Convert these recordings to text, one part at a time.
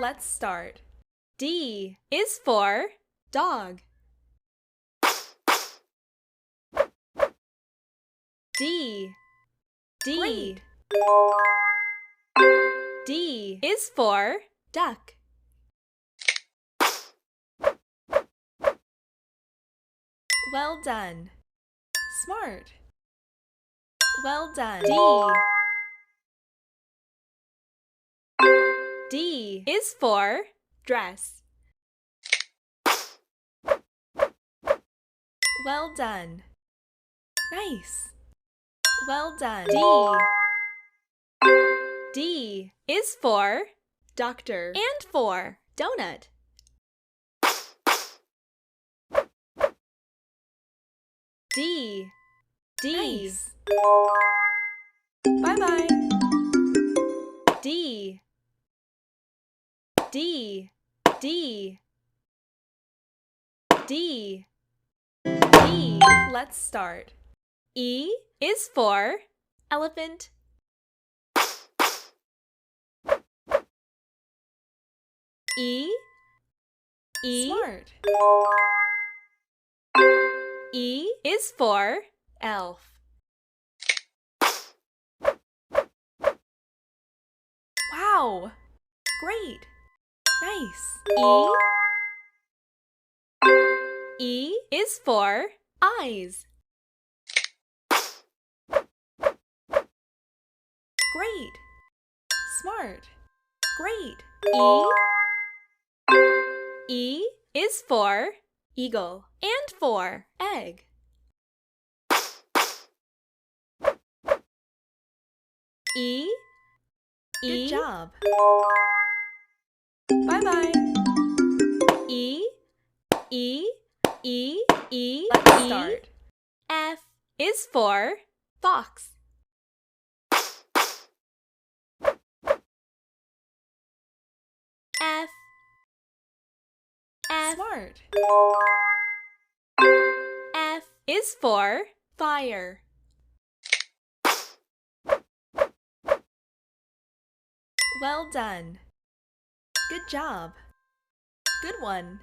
Let's start. D is for dog. D. Great. D is for duck. Well done. Smart. Well done. D is for dress. Well done. Nice. Well done. D is for doctor and for donut. D. Nice. Bye-bye. D. D. D. D. D. Let's start. E is for elephant. E. Smart. E is for elf. Wow! Great! Nice! E is for eyes. Great! Smart! Great! E is for eagle and for egg. Good job. Bye-bye. Let's start. F is for fox. F. Smart. F is for fire. Well done. Good job. Good one.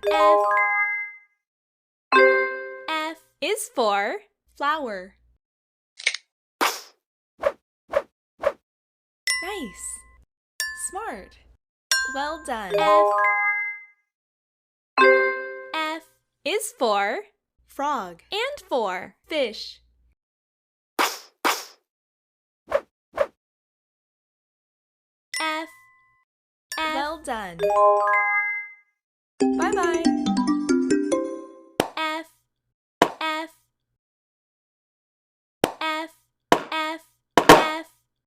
F is for flower. Nice. Smart. Well done. F is for frog and for fish. F. Well done. Bye-bye.